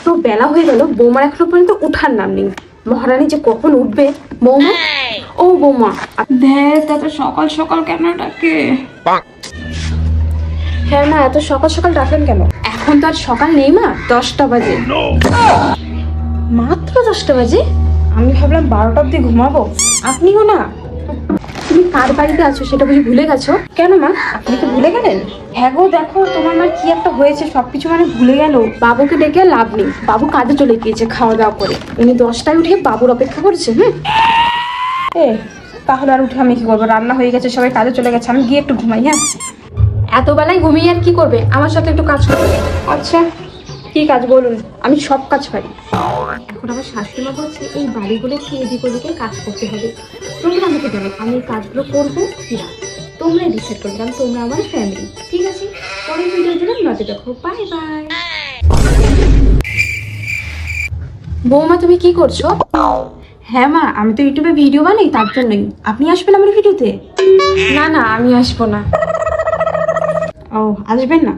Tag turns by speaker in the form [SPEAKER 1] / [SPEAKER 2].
[SPEAKER 1] এত বেলা হয়ে গেল, বৌমার এখনো পর্যন্ত উঠার নাম নেই। মহারানী যে কখন উঠবে। বৌমা, ও বৌমা,
[SPEAKER 2] দেখ এত সকাল সকাল কেন ডাকে?
[SPEAKER 1] হ্যাঁ মা, এত সকাল সকাল ডাকলেন কেন? এখন তো আর সকাল নেই মা, 10টা বাজে। মাত্র 10টা বাজে? আমি ভাবলাম 12টা অব্দি ঘুমাবো। আপনিও না? তুমি কার বাড়িতে আছো সেটা বুঝি ভুলে গেছো? কেন মা, আপনি কি ভুলে গেলেন? হ্যাঁ গো, দেখো তোমার মা কি একটা হয়েছে, সবকিছু মানে ভুলে গেল। বাবুকে ডেকে লাভ নেই, বাবু কাজে চলে গিয়েছে খাওয়া দাওয়া করে। উনি 10টায় উঠে বাবুর অপেক্ষা করছে। তাহলে আর উঠে আমি কি করবো? রান্না হয়ে গেছে, সবাই কাজে চলে গেছে, আমি গিয়ে একটু ঘুমাই। হ্যাঁ, এত বেলায় ঘুমিয়ে আর কি করবে? আমার সাথে একটু কাজ করবে। আচ্ছা, কি কাজ বলুন, আমি সব কাজ পারি। এখন আমার শাশুড়ি মা বলছে এই বাড়িগুলোকে এদিক ওদিকে কাজ করতে হবে। তোমরা আমাকে বলো আমি এই কাজগুলো করবো না, তোমরাই ডিসাইড করবে, কারণ তোমরা আমার ফ্যামিলি। ঠিক আছে, পরের ভিডিওর জন্য নজর রাখো। Bye bye. বৌমা, তুমি কি করছো? হ্যাঁ মা, আমি তো ইউটিউবে ভিডিও বানাই, তার জন্যই। আপনি আসবেন আমার ভিডিওতে? না না, আমি আসবো না। ও, আসবেন না?